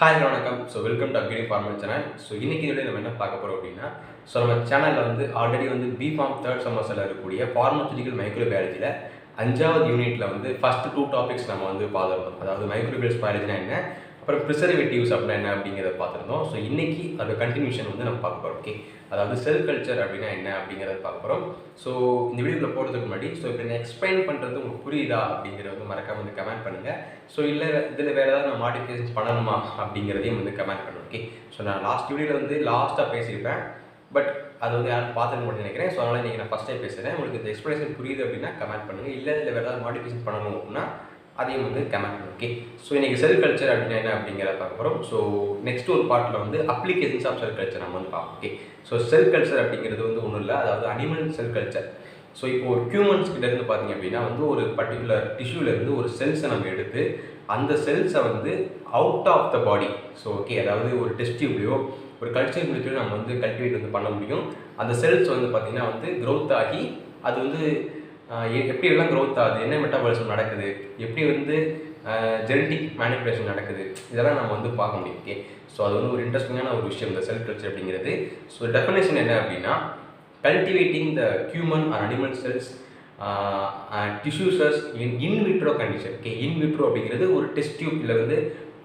Hi வணக்கம். Welcome to agri farmer channel. இன்னைக்கு வீடியோ நம்ம என்ன பார்க்க போகிறோம் அப்படின்னா, நம்ம சேனலில் வந்து ஆல்ரெடி வந்து பிஃபார்ம் தேர்ட் செமஸ்டரில் இருக்கக்கூடிய ஃபார்மசூட்டிக்கல் மைக்ரோபயாலஜியில் 5வது யூனிட்டில் வந்து ஃபர்ஸ்ட் 2 டாபிக்ஸ் நம்ம வந்து பார்த்துருந்தோம். அதாவது மைக்ரோபியல்ஸ் பயாலஜினா என்ன, அப்புறம் ப்ரிசர்வேட்டிவ்ஸ் அப்படின்னா என்ன அப்படிங்கிறத பார்த்துருந்தோம். இன்னைக்கு அதோட கண்டினியூஷன் வந்து நம்ம பார்க்க போகிறோம். ஓகே, அதாவது செல் கல்ச்சர் அப்படின்னா என்ன அப்படிங்கிறத பார்க்க போகிறோம். இந்த வீடியோவில் போகிறதுக்கு முன்னாடி இப்போ நான் எக்ஸ்பிளைன் பண்ணுறது உங்களுக்கு புரியுதா அப்படிங்கிறத வந்து மறக்காம வந்து கமெண்ட் பண்ணுங்கள். இல்லை இதில் வேறு ஏதாவது நான் மாடிஃபிகேஷன் பண்ணணுமா அப்படிங்கிறதையும் வந்து கமெண்ட் பண்ணுவேன். ஓகே, நான் லாஸ்ட் வீடியோவில் வந்து லாஸ்ட்டாக பேசியிருப்பேன், பட் அது வந்து யாரும் பார்த்துக்க மாட்டேன்னு நினைக்கிறேன். அதனால் இன்றைக்கி நான் ஃபஸ்ட் டைம் பேசுகிறேன். உங்களுக்கு இந்த எக்ஸ்பிளேஷன் புரியுது அப்படின்னா கமெண்ட் பண்ணுங்கள். இதில் வேறு ஏதாவது மாடிஃபிகேஷன் பண்ணணும் அப்படின்னா அதையும் வந்து கமெண்ட் பண்ணுங்க. ஓகே, இன்றைக்கி செல் கல்ச்சர் அப்படின்னா என்ன அப்படிங்கிறத பார்க்க போகிறோம். நெக்ஸ்ட் ஒரு பார்ட்டில் வந்து அப்ளிகேஷன்ஸ் ஆஃப் செல் கல்ச்சர் நம்ம வந்து பார்ப்போம். ஓகே, செல் கல்ச்சர் அப்படிங்கிறது வந்து ஒன்றும் இல்லை, அதாவது அனிமல் செல் கல்ச்சர். இப்போ ஒரு ஹியூமன்ஸ் கிட்டேருந்து பார்த்தீங்க அப்படின்னா வந்து ஒரு பர்டிகுலர் டிஷ்யூலேருந்து ஒரு செல்ஸை நம்ம எடுத்து அந்த செல்ஸை வந்து out of the body, okay, அதாவது ஒரு டெஸ்ட் டியூப்லையோ ஒரு கல்ச்சர் முடிக்கையோ நம்ம வந்து கல்டிவேட் வந்து பண்ண முடியும். அந்த செல்ஸ் வந்து பார்த்திங்கன்னா வந்து க்ரோத் ஆகி அது வந்து எப்படி எல்லாம் க்ரோத் ஆகுது, என்ன மெட்டாபாலிசம் நடக்குது, எப்படி வந்து ஜெனட்டிக் மேனிபுலேஷன் நடக்குது, இதெல்லாம் நம்ம வந்து பார்க்க முடியும். ஓகே, அது வந்து ஒரு இன்ட்ரெஸ்டிங்கான ஒரு விஷயம் இந்த செல் கல்ச்சர் அப்படிங்கிறது. டெஃபினேஷன் என்ன அப்படின்னா, cultivating the human or animal cells tissues in vitro condition. Okay, in vitro அப்படிங்கிறது ஒரு டெஸ்ட் டியூப்ல வந்து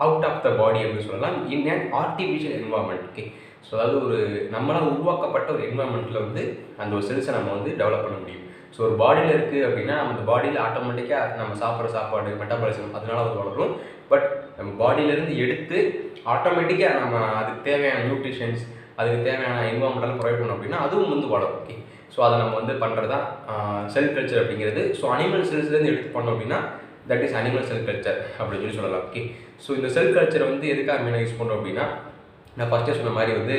அவுட் ஆஃப் த பாடி அப்படின்னு சொல்லலாம், in and artificial environment. Okay, அதாவது ஒரு நம்மளால் உருவாக்கப்பட்ட ஒரு என்வாயன்மெண்ட்டில் வந்து அந்த ஒரு செல்ஸை நம்ம வந்து டெவலப் பண்ண முடியும். ஒரு பாடியில் இருக்குது அப்படின்னா நம்ம அந்த பாடியில் ஆட்டோமேட்டிக்காக நம்ம சாப்பிட்ற சாப்பாடு மெட்டாபாலிசம் அதனால அது வளரும். பட் நம்ம பாடியிலேருந்து எடுத்து ஆட்டோமேட்டிக்காக நம்ம அதுக்கு தேவையான நியூட்ரிஷன்ஸ், அதுக்கு தேவையான என்வாயன்மெண்டெல்லாம் ப்ரொவைட் பண்ணோம் அப்படின்னா அதுவும் வந்து வளரும். ஓகே, அதை நம்ம வந்து பண்ணுறது தான் செல் கல்ச்சர் அப்படிங்கிறது. அனிமல் செல்ஸ்லேருந்து எடுத்து பண்ணோம் அப்படின்னா that is animal cell culture அப்படின்னு சொல்லலாம். ஓகே, இந்த செல் கல்ச்சரை வந்து எதுக்காக மெயினாக யூஸ் பண்ணுறோம் அப்படின்னா, நான் ஃபஸ்ட்டே சொன்ன மாதிரி வந்து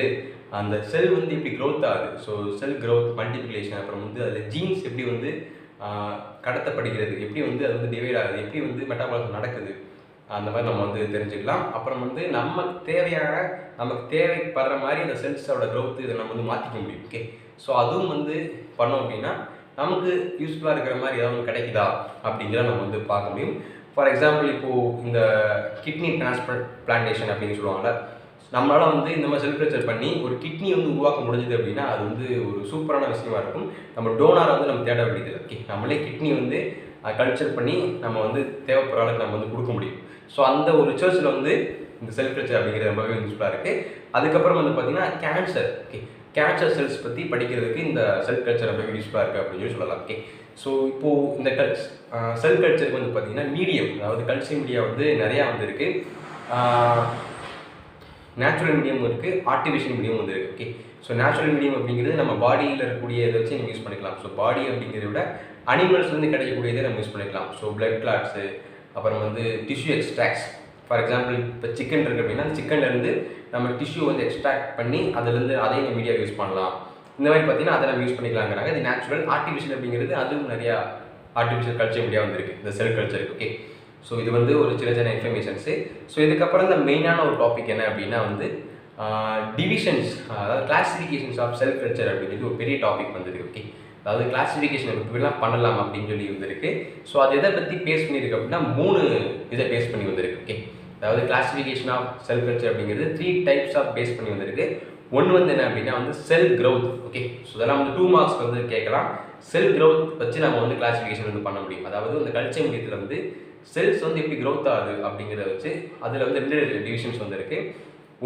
அந்த செல் வந்து எப்படி க்ரோத் ஆகுது, செல் க்ரோத், மல்டிப்ளிகேஷன், அப்புறம் வந்து அதில் ஜீன்ஸ் எப்படி வந்து கடத்தப்படுகிறது, எப்படி வந்து அது வந்து டிவைட் ஆகுது, எப்படி வந்து மெட்டாபாலிசம் நடக்குது, அந்த மாதிரி நம்ம வந்து தெரிஞ்சுக்கலாம். அப்புறம் வந்து நமக்கு தேவைப்படுற மாதிரி அந்த செல்ஸோட க்ரோத் இதை நம்ம வந்து மாற்றிக்க முடியும். ஓகே, அதுவும் வந்து பண்ணோம் அப்படின்னா நமக்கு யூஸ்ஃபுல்லாக இருக்கிற மாதிரி ஏதாவது கிடைக்குதா அப்படிங்கிறத நம்ம வந்து பார்க்க முடியும். ஃபார் எக்ஸாம்பிள், இப்போது இந்த கிட்னி டிரான்ஸ்பிளான்டேஷன் அப்படின்னு சொல்லுவாங்கள்ல, நம்மளால் வந்து இந்த மாதிரி செல் கல்ச்சர் பண்ணி ஒரு கிட்னி வந்து உருவாக்க முடிஞ்சது அப்படின்னா அது வந்து ஒரு சூப்பரான விஷயமா இருக்கும். நம்ம டோனாரை வந்து நம்ம தேட வேண்டியது. ஓகே, நம்மளே கிட்னி வந்து கல்ச்சர் பண்ணி நம்ம வந்து தேவைப்படுற அளவுக்கு நம்ம வந்து கொடுக்க முடியும். அந்த ஒரு ரிசர்ச்சில் வந்து இந்த செல் கல்ச்சர் அப்படிங்கிறது ரொம்பவே யூஸ்ஃபுல்லாக இருக்குது. அதுக்கப்புறம் வந்து பார்த்திங்கன்னா கேன்சர். ஓகே, கேன்சர் செல்ஸ் பற்றி படிக்கிறதுக்கு இந்த செல் கல்ச்சர் ரொம்பவே யூஸ்ஃபுல்லாக இருக்குது அப்படின்னு சொல்லலாம். ஓகே, இப்போது இந்த செல் கல்ச்சருக்கு வந்து பார்த்திங்கன்னா மீடியம், அதாவது கல்ச்சர் மீடியா வந்து நிறையா வந்து இருக்குது. நேச்சுரல் மீடியம் இருக்குது, ஆர்டிஃபிஷியல் மீடியம் வந்து இருக்குது. ஓகே, நேச்சுரல் மீடியம் அப்படிங்கிறது நம்ம பாடியில் இருக்கக்கூடிய இதை வச்சு நம்ம யூஸ் பண்ணிக்கலாம். பாடி அப்படிங்கிறத விட அனிமல்ஸ்லேருந்து கிடைக்கக்கூடியதை நம்ம யூஸ் பண்ணிக்கலாம். பிளட் கிளாட்ஸு, அப்புறம் வந்து டிஷ்யூ எக்ஸ்ட்ராக்ட்ஸ். ஃபார் எக்ஸாம்பிள், இப்போ சிக்கன் இருக்குது அப்படின்னா அந்த சிக்கன்லேருந்து நம்ம டிஷ்யூ வந்து எக்ஸ்ட்ராக்ட் பண்ணி அதுலேருந்து அதையும் மீடியா யூஸ் பண்ணலாம். இந்த மாதிரி பார்த்தீங்கன்னா அதை நம்ம யூஸ் பண்ணிக்கலாங்கிறாங்க. இது நேச்சுரல். ஆர்டிஃபிஷியல் அப்படிங்கிறது அதுவும் நிறையா ஆர்டிஃபிஷியல் கல்ச்சர் மீடியா வந்துருக்கு இந்த செல் கல்ச்சருக்கு. ஓகே, இது வந்து ஒரு சின்ன இன்ஃபர்மேஷன்ஸு. இதுக்கப்புறம் இந்த மெயினான ஒரு டாபிக் என்ன அப்படின்னா வந்து டிவிஷன்ஸ், அதாவது கிளாசிஃபிகேஷன்ஸ் ஆஃப் செல் கல்ச்சர் அப்படிங்கிறது ஒரு பெரிய டாபிக் வந்துருக்கு. ஓகே, அதாவது கிளாசிஃபிகேஷன் இப்படிலாம் பண்ணலாம் அப்படின்னு சொல்லி வந்துருக்கு. அது எதை பற்றி பேஸ் பண்ணியிருக்கு அப்படின்னா 3 இதை பேஸ் பண்ணி வந்திருக்கு. ஓகே, அதாவது கிளாசிஃபிகேஷன் ஆஃப் செல் கல்ச்சர் அப்படிங்கிறது 3 டைப்ஸ் ஆஃப் பேஸ் பண்ணி வந்திருக்கு. ஒன்று வந்து என்ன அப்படின்னா வந்து செல் க்ரோத். ஓகே, இதெல்லாம் வந்து 2 மார்க்ஸ் வந்து கேட்கலாம். செல் க்ரோத் வச்சு நம்ம வந்து கிளாசிஃபிகேஷன் வந்து பண்ண முடியும். அதாவது அந்த கல்ச்சர் மீடியத்தில் வந்து செல்ஸ் வந்து எப்படி க்ரோத் ஆகுது அப்படிங்கிறத வச்சு அதில் வந்து 2 டிவிஷன்ஸ் வந்து இருக்குது.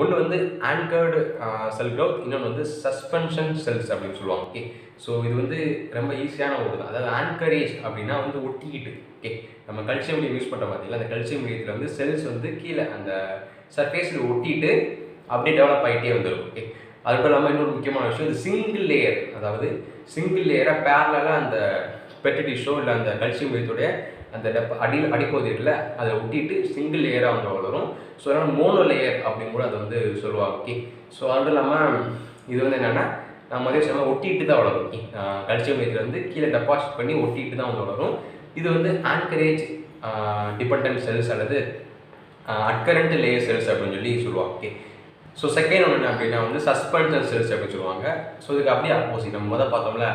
ஒன்று வந்து ஆங்கர்டு செல் க்ரோத், இன்னொன்று வந்து சஸ்பென்ஷன் செல்ஸ் அப்படின்னு சொல்லுவாங்க. ஓகே, இது வந்து ரொம்ப ஈஸியான ஒரு தான். அதாவது ஆங்கரேஜ் அப்படின்னா வந்து ஒட்டிக்கிட்டு. ஓகே, நம்ம கல்ச்சர் மீடியம் யூஸ் பண்ணுற பார்த்தீங்களா, அந்த கல்ச்சர் மீடியத்தில் வந்து செல்ஸ் வந்து கீழே அந்த சர்ஃபேஸில் ஒட்டிட்டு அப்படியே டெவலப் ஆகிட்டே வந்துடும். ஓகே, அதுக்கு இல்லாமல் இன்னொரு முக்கியமான விஷயம், இது சிங்கிள் லேயர், அதாவது சிங்கிள் லேயராக பேரலாக அந்த பெட் டிஷ்ஷோ இல்லை அந்த கல்ச்சர் மீடியத்துடைய அந்த அடிப்பகுதி இருக்குல்ல அதை ஒட்டிட்டு சிங்கிள் லேயராக வந்து வளரும். அதனால் மோனோ லேயர் அப்படின்னு கூட அதை வந்து சொல்லுவாங்க. ஓகே, அதுவும் இல்லாமல் இது வந்து என்னென்னா நம்ம அதே சமயம் ஒட்டிட்டு தான் வளரும். ஓகே, கல்ச்சர் மீடியத்தில் வந்து கீழே டெபாசிட் பண்ணி ஒட்டிட்டு தான் வந்து வளரும். இது வந்து ஆங்கரேஜ் டிபெண்டன்ட் செல்ஸ் அல்லது அட்கரண்ட் லேயர் செல்ஸ் அப்படின்னு சொல்லி சொல்லுவாங்க. ஓகே, செகண்ட் ஒன்று என்ன அப்படின்னா வந்து சஸ்பென்ஷன் செல்ஸ் அப்படின்னு சொல்லுவாங்க. இதுக்கு அப்படியே ஆப்போசிட். நம்ம முதல் பார்த்தோம்ல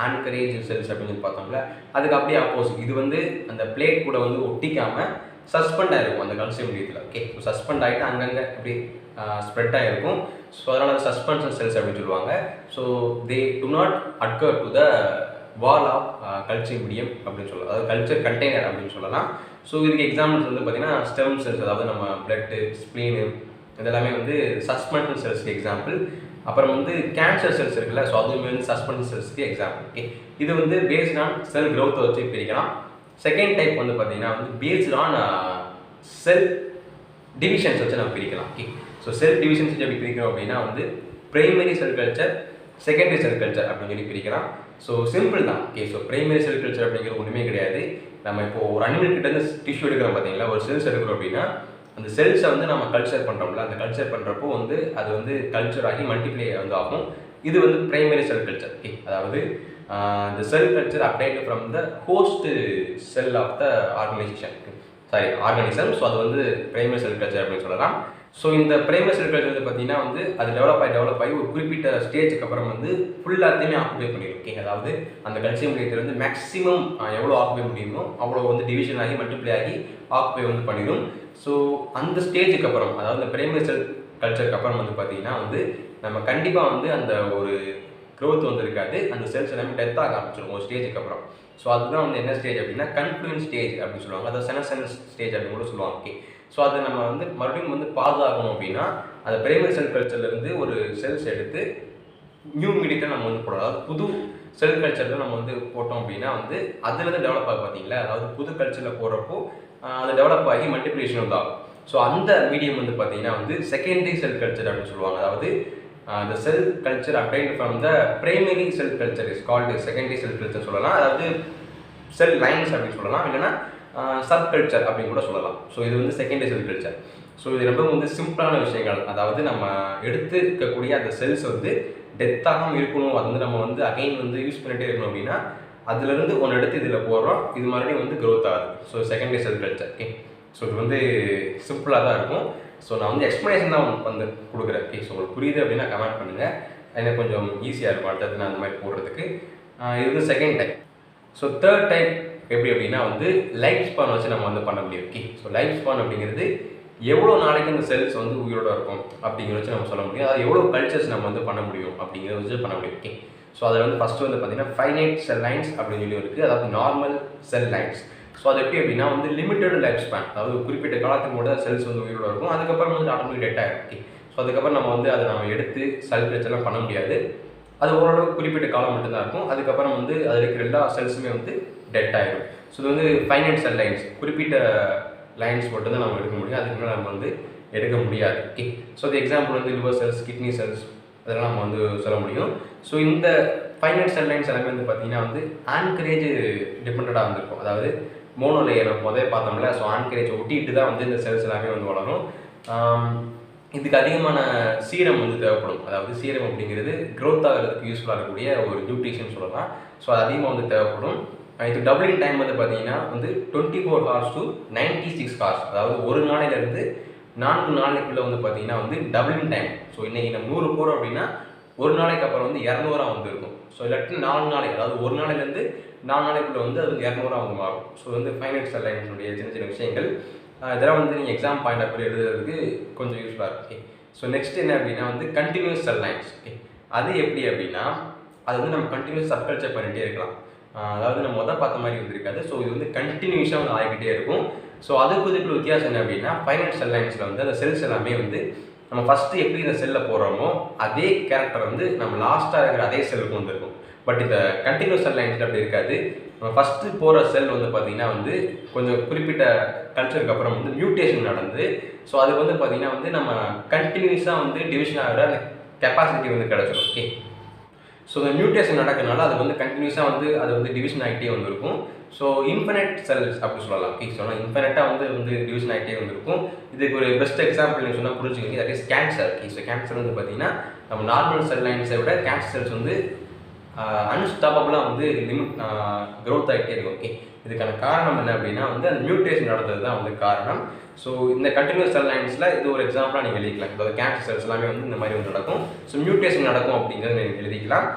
ஆன்கரேஜ் செல்ஸ் அப்படின்னு சொல்லி பார்த்தோம்ல, அதுக்கு அப்படியே ஆப்போசிட். இது வந்து அந்த பிளேட் கூட வந்து ஒட்டிக்காமல் சஸ்பெண்ட் ஆகிருக்கும் அந்த கல்சியம் மீடியத்தில். ஓகே, ஸோ சஸ்பெண்ட் ஆகிட்டு அங்கங்கே அப்படி ஸ்ப்ரெட் ஆகிருக்கும். ஸோ அதனால் அது சஸ்பென்ஷன் செல்ஸ் அப்படின்னு சொல்லுவாங்க. So they do not adhere to the wall of culture medium அப்படின்னு சொல்லலாம், அதாவது கல்ச்சர் கண்டெய்னர் அப்படின்னு சொல்லலாம். ஸோ இதுக்கு எக்ஸாம்பிள்ஸ் வந்து பார்த்திங்கன்னா ஸ்டெம் செல்ஸ், அதாவது நம்ம பிளட்டு, ஸ்ப்ளீனு, இதெல்லாமே வந்து சஸ்பென்ஷன் செல்ஸ்க்கு எக்ஸாம்பிள். அப்புறம் வந்து கேன்சர் செல்ஸ் இருக்குல்ல, ஸோ அதுவுமே வந்து சஸ்பென்ஷன் செல்ஸ்க்கு எக்ஸாம்பிள். ஓகே, இது வந்து பேஸ்ட் ஆன் செல் க்ரோத்தை வச்சு பிரிக்கலாம். செகண்ட் டைப் வந்து பார்த்திங்கன்னா வந்து பேஸ்ட் ஆன் செல் டிவிஷன்ஸ் வச்சு நம்ம பிரிக்கலாம். ஓகே, ஸோ செல் டிவிஷன்ஸ் எப்படி பிரிக்கிறோம் அப்படின்னா வந்து primary cell culture, secondary cell culture அப்படின்னு சொல்லி பிரிக்கலாம். ஸோ சிம்பிள் தான். Okay, so primary cell culture அப்படிங்கிறது ஒன்றுமே கிடையாது. நம்ம இப்போ ஒரு அனிமல் கிட்டேருந்து டிஷ்யூ எடுக்கிறோம் பார்த்தீங்களா, ஒரு செல்ஸ் எடுக்கிறோம் அப்படின்னா அந்த செல்ஸை வந்து நம்ம கல்ச்சர் பண்ணுறோம்ல, அந்த கல்ச்சர் பண்ணுறப்போ வந்து அது வந்து கல்ச்சர் ஆகி மல்டிப்ளை வந்து ஆகும். இது வந்து பிரைமரி செல் கல்ச்சர். ஓகே, அதாவது the cell culture obtained from the host cell of the organism. So அது வந்து பிரைமரி செல் கல்ச்சர் அப்படின்னு சொல்லலாம். ஸோ இந்த பிரைமரி செல் கல்ச்சர் வந்து பார்த்தீங்கன்னா வந்து அது டெவலப் ஆகி ஒரு குறிப்பிட்ட ஸ்டேஜுக்கு அப்புறம் வந்து ஃபுல்லாத்தையுமே ஆக்குபை பண்ணிடும். ஓகே, அதாவது அந்த கல்சியம் மீடியத்தில் வந்து மேக்ஸிமம் எவ்வளோ ஆக்குபை முடியுமோ அவ்வளோ வந்து டிவிஷன் ஆகி மல்டிப்ளை ஆகி ஆக்குபை வந்து பண்ணிடும். ஸோ அந்த ஸ்டேஜுக்கு அப்புறம், அதாவது இந்த பிரைமரி செல் கல்ச்சருக்கு அப்புறம் வந்து பார்த்தீங்கன்னா வந்து நம்ம கண்டிப்பாக வந்து அந்த ஒரு க்ரோத் வந்து இருக்காது, அந்த செல்ஸ் எல்லாமே டெத் ஆக ஆரம்பிச்சிடும் ஒரு ஸ்டேஜுக்கு அப்புறம். ஸோ அதுதான் வந்து என்ன ஸ்டேஜ் அப்படின்னா கன்ஃப்ளூயன்ஸ் ஸ்டேஜ் அப்படின்னு சொல்லுவாங்க, அதாவது செனசென்ஸ் ஸ்டேஜ் அப்படின்னு கூட சொல்லுவாங்க. ஓகே, ஸோ அதை நம்ம வந்து மறுபடியும் வந்து பாதுகாக்கணும் அப்படின்னா அந்த பிரைமரி செல் கல்ச்சர்லேருந்து ஒரு செல்ஸ் எடுத்து நியூ மீடியத்தில் நம்ம வந்து போடலாம். அதாவது புது செல் கல்ச்சரில் நம்ம வந்து போட்டோம் அப்படின்னா வந்து அதுலேருந்து டெவலப் ஆகும் பார்த்தீங்களா, அதாவது புது கல்ச்சரில் போடுறப்போ அது டெவலப் ஆகி மல்டிப்ளிகேஷன் வந்து ஆகும். ஸோ அந்த மீடியம் வந்து பார்த்தீங்கன்னா வந்து செகண்டரி செல் கல்ச்சர் அப்படின்னு சொல்லுவாங்க. அதாவது the cell culture obtained from the primary cell culture is called secondary cell culture சொல்லலாம், அதாவது செல் லைன்ஸ் அப்படின்னு சொல்லலாம், இல்லைன்னா சப் கல்ச்சர் அப்படின்னு கூட சொல்லலாம். ஸோ இது வந்து செகண்டரி செல் கல்ச்சர். ஸோ இது ரொம்ப வந்து சிம்பிளான விஷயங்கள். அதாவது நம்ம எடுத்து இருக்கக்கூடிய அந்த செல்ஸ் வந்து டெத்தாகவும் இருக்கணும், அது வந்து நம்ம வந்து அகைன் வந்து யூஸ் பண்ணிகிட்டே இருக்கணும் அப்படின்னா அதுலேருந்து ஒன்று எடுத்து இதில் போடுறோம், இது மறுபடியும் வந்து க்ரோத் ஆகுது. So secondary cell culture. Okay, so இது வந்து சிம்பிளாக தான் இருக்கும். ஸோ நான் வந்து எக்ஸ்ப்ளனேஷன் தான் வந்து கொடுக்குறேன். ஓகே, ஸோ உங்களுக்கு புரியுது அப்படின்னா கமெண்ட் பண்ணுங்கள், எனக்கு கொஞ்சம் ஈஸியாக இருக்கும் அடுத்தது நான் அந்த மாதிரி போடுறதுக்கு. இது வந்து second type. So third type எப்படி அப்படின்னா வந்து லைஃப் ஸ்பான் வச்சு நம்ம வந்து பண்ண முடியும். ஓகே, ஸோ லைஃப் ஸ்பான் அப்படிங்கிறது எவ்வளோ நாளைக்கு அந்த செல்ஸ் வந்து உயிரோட இருக்கும் அப்படிங்கிற வச்சு நம்ம சொல்ல முடியும், அதாவது எவ்வளோ கல்ச்சர்ஸ் நம்ம வந்து பண்ண முடியும் அப்படிங்கிறத வச்சு பண்ண முடியும். ஓகே, ஸோ அதில் வந்து ஃபஸ்ட்டு வந்து பார்த்தீங்கன்னா ஃபைனைட் செல் லைன்ஸ் அப்படின்னு சொல்லி இருக்குது, அதாவது நார்மல் செல் லைன்ஸ். ஸோ அது எப்படி அப்படின்னா வந்து லிமிட்டட் லைஃப் ஸ்பேன், அதாவது குறிப்பிட்ட காலத்துக்கு கூட செல்ஸ் வந்து உயிரோட இருக்கும், அதுக்கப்புறம் வந்து ஆட்டோமேட்டிக் டெட் ஆகிடும். ஓகே, ஸோ அதுக்கப்புறம் நம்ம வந்து அதை நம்ம எடுத்து செல் கல்ச்சர்லாம் பண்ண முடியாது, அது ஓரளவுக்கு குறிப்பிட்ட காலம் மட்டும்தான் இருக்கும், அதுக்கப்புறம் வந்து அதில் இருக்கிற எல்லா செல்ஸுமே வந்து டெட் ஆகிடும். ஸோ இது வந்து ஃபைனைட் செல் லைன்ஸ், குறிப்பிட்ட லைன்ஸ் மட்டும் தான் நம்ம எடுக்க முடியும், அதுக்கு மேலே நம்ம வந்து எடுக்க முடியாது. ஓகே, ஸோ அது எக்ஸாம்பிள் வந்து லிவர் செல்ஸ், கிட்னி செல்ஸ், அதெல்லாம் நம்ம வந்து சொல்ல முடியும். ஸோ இந்த ஃபைனைட் செல் லைன்ஸ் எல்லாமே வந்து பார்த்திங்கன்னா வந்து ஆன்கரேஜ் டிபெண்டடாக வந்துருக்கும், அதாவது மோனோலேயர் நம்ம முதல்ல பார்த்தோம்ல, ஸோ ஆன்கரேஜ் ஒட்டிட்டு தான் வந்து இந்த செல்ஸ் எல்லாமே வந்து வளரும். இதுக்கு அதிகமான சீரம் வந்து தேவைப்படும், அதாவது சீரம் அப்படிங்கிறது க்ரோத் ஆகிறதுக்கு யூஸ்ஃபுல்லாக இருக்கக்கூடிய ஒரு நியூட்ரிஷன் சொல்லலாம். ஸோ அது அதிகமாக வந்து தேவைப்படும். இது டபுளிங் டைம் வந்து பார்த்தீங்கன்னா வந்து 24 hours to 96 hours, அதாவது ஒரு நாளையிலேருந்து 4 நாளைக்குள்ளே வந்து பார்த்தீங்கன்னா வந்து டபுளிங் டைம். ஸோ இன்றைக்கி நம்ம 100 போகிறோம் அப்படின்னா ஒரு நாளைக்கு அப்புறம் வந்து 200 வந்து இருக்கும். ஸோ இல்லாட்டி 4 நாளைக்கு, அதாவது ஒரு நாளையிலேருந்து 4 நாளைக்குள்ளே வந்து அது 200 வந்து மாறும். ஸோ வந்து ஃபைனைட் செல் லைன்ஸுடைய சின்ன சின்ன விஷயங்கள் இதெல்லாம் வந்து நீங்கள் எக்ஸாம் பாயிண்ட் ஆஃப் எழுதுறதுக்கு கொஞ்சம் யூஸ்ஃபுல்லாக இருக்கும். ஓகே, ஸோ நெக்ஸ்ட் என்ன அப்படின்னா வந்து கண்டினியூஸ் செல் லைன்ஸ். ஓகே, அது எப்படி அப்படின்னா அது வந்து நம்ம கண்டினியூஸ் சப்கல்ச்சர் பண்ணிகிட்டே இருக்கலாம், அதாவது நம்ம பார்த்த மாதிரி வந்து இருக்காது. ஸோ இது வந்து கண்டினியூஸாக வந்து ஆகிக்கிட்டே இருக்கும். ஸோ அதுக்கு இதுக்குள்ள வித்தியாசம் என்ன அப்படின்னா ஃபைனைட் செல் லைன்ஸில் வந்து அந்த செல்ஸ் எல்லாமே வந்து நம்ம ஃபஸ்ட்டு எப்படி இந்த செல்லில் போடுறோமோ அதே கேரக்டர் வந்து நம்ம லாஸ்ட்டாக இருக்கிற அதே செல்லுக்கு வந்து இருக்கும். பட் இந்த கண்டினியூஸ் செல் லைன்ஸில் அப்படி இருக்காது. நம்ம ஃபஸ்ட்டு போகிற செல் வந்து பார்த்திங்கன்னா வந்து கொஞ்சம் குறிப்பிட்ட கல்ச்சருக்கு அப்புறம் வந்து மியூட்டேஷன் நடந்து, ஸோ அதுக்கு வந்து பார்த்திங்கன்னா வந்து நம்ம கண்டினியூஸாக வந்து டிவிஷன் ஆகிற அந்த கெப்பாசிட்டி வந்து கிடச்சிடும். ஓகே, ஸோ இந்த மியூட்டேஷன் நடக்கிறதுனால அது வந்து கண்டினியூஸாக வந்து அது வந்து டிவிஷன் ஆகிட்டே வந்துருக்கும். ஸோ இன்ஃபினைட் செல்ஸ் அப்படி சொல்லலாம். ஓகே, ஸோ இன்ஃபினைட்டாக வந்து டிவிஷன் ஆகிட்டே வந்துருக்கும். இதுக்கு ஒரு பெஸ்ட் எக்ஸாம்பிள் நீங்கள் சொன்னால் புரிஞ்சுக்கிங்க, that is cancer. Okay, so cancer வந்து பார்த்திங்கன்னா நம்ம நார்மல் செல் லைன்ஸை விட கேன்சர் செல்ஸ் வந்து அன்ஸ்டாப்பபிளாக வந்து க்ரோத் ஆகிட்டே இருக்கும். ஓகே, இதுக்கான காரணம் என்ன அப்படின்னா வந்து அந்த மியூட்டேஷன் நடந்தது தான் வந்து காரணம். ஸோ இந்த கண்டினியூஸ் செல் லைன்ஸில் இது ஒரு எக்ஸாம்பிளாக நீங்கள் எழுதிக்கலாம். அதாவது கேன்சர் செல்ஸ் எல்லாமே வந்து இந்த மாதிரி வந்து நடக்கும். ஸோ மியூட்டேஷன் நடக்கும் அப்படிங்கிறத நீங்கள் எழுதிக்கலாம்.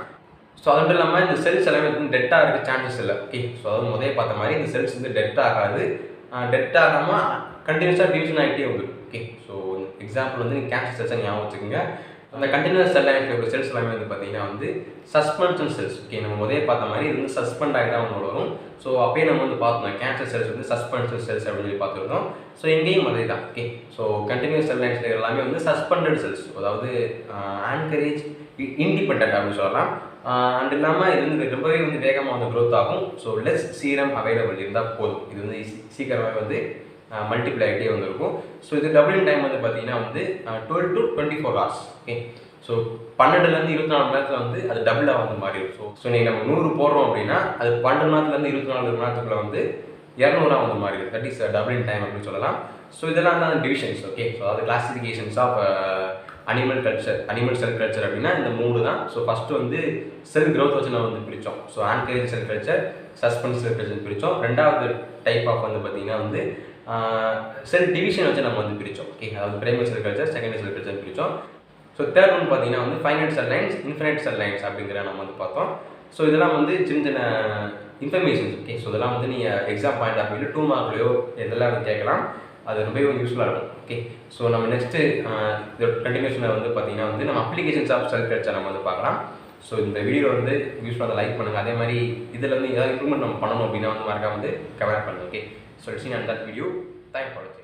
ஸோ அது இல்லாமல் இந்த செல்ஸ் எல்லாமே வந்து டெட் ஆகிறதுக்கு சான்சஸ் இல்லை. ஓகே, ஸோ அதாவது முதல்ல பார்த்த மாதிரி இந்த செல்ஸ் வந்து டெட் ஆகாது, டெட் ஆகாமல் கண்டினியூஸாக டிவிஷன் ஆகிட்டே வந்துடும். ஓகே, ஸோ எக்ஸாம்பிள் வந்து நீங்கள் கேன்சர் செல்ஸை ஞாபகம் வச்சுக்கோங்க. அந்த கண்டினியூஸ் செல் லைன்ஸில் இருக்கிற செல்ஸ் எல்லாமே வந்து பார்த்தீங்கன்னா வந்து சஸ்பென்ஷன் செல்ஸ். ஓகே, நம்ம முதலே பார்த்த மாதிரி இது வந்து சஸ்பெண்ட் ஆகி தான் அவங்களோட வரும். ஸோ அப்பயே நம்ம வந்து பார்த்தோம் கேன்சர் செல்ஸ் வந்து சஸ்பென்ஷன் செல்ஸ் அப்படின்னு சொல்லி பார்த்துருந்தோம். ஸோ எங்கேயும் அதே தான். ஓகே, ஸோ கண்டினியூஸ் செல் லைன்ஸில் எல்லாமே வந்து சஸ்பெண்டட் செல்ஸ், அதாவது ஆன்கரேஜ் இண்டிபெண்ட் அப்படின்னு சொல்லலாம். அண்ட் இல்லாமல் இது வந்து ரொம்பவே வந்து வேகமாக வந்து க்ரோத் ஆகும். ஸோ லெஸ் சீரம் அவைலபிள் இருந்தால் போதும். இது வந்து சீக்கிரமாக வந்து மல்டிப்ளை ஆகிட்டே வந்துருக்கும். ஸோ இது டபுளிங் டைம் வந்து பார்த்தீங்கன்னா வந்து 12 to 24 hours. ஓகே, ஸோ 12லேருந்து 24 மணி நேரத்தில் வந்து அது டபுளாக வந்து மாறிடும். ஸோ நீங்கள் நம்ம 100 போடுறோம் அப்படின்னா அது 12 மணி நேரத்துலேருந்து 24 மணி நேரத்துக்குள்ள வந்து 200 வந்து மாறிடும். தட் இஸ் டபுளிங் டைம் அப்படின்னு சொல்லலாம். ஸோ இதெல்லாம் தான் டிவிஷன்ஸ். ஓகே, ஸோ அதாவது classifications of animal cell culture அப்படின்னா இந்த 3 தான். ஸோ ஃபஸ்ட்டு வந்து செல் க்ரோத் வச்சு நம்ம வந்து பிரித்தோம். So anchorage cell culture, suspense cell culture பிரித்தோம். ரெண்டாவது டைப் ஆஃப் வந்து பார்த்தீங்கன்னா வந்து செல் டிவிஷன் வச்சு நம்ம வந்து பிரித்தோம். ஓகே, அதாவது primary cell culture, secondary cell culture பிரித்தோம். ஸோ தேர்ட் ஒன் பார்த்தீங்கன்னா வந்து finite cell lines, infinite cell lines அப்படிங்கிற நம்ம வந்து பார்த்தோம். ஸோ இதெல்லாம் வந்து சின்ன சின்ன இன்ஃபர்மேஷன்ஸ். ஓகே, ஸோ இதெல்லாம் வந்து நீங்கள் எக்ஸாம் பாயிண்ட் ஆஃப் வியூவில் 2 மார்க்லையோ இதெல்லாம் வந்து கேட்கலாம். அது ரொம்பவே வந்து யூஸ்ஃபுல்லாக இருக்கும். ஓகே, ஸோ நம்ம நெக்ஸ்ட்டு இதோட கண்டினியூஷனில் வந்து பார்த்தீங்கன்னா வந்து நம்ம அப்ளிகேஷன்ஸ் ஆஃப் செல் கல்ச்சர் நம்ம வந்து பார்க்கலாம். ஸோ இந்த வீடியோ வந்து யூஸ்ஃபுல்லாக லைக் பண்ணுங்கள். அதே மாதிரி இதில் வந்து ஏதாவது இம்ப்ரூவ்மெண்ட் நம்ம பண்ணணும் அப்படின்னா வந்து மறக்காம வந்து கமெண்ட் பண்ணுங்கள். Okay, so it's in that video. Thanks for it.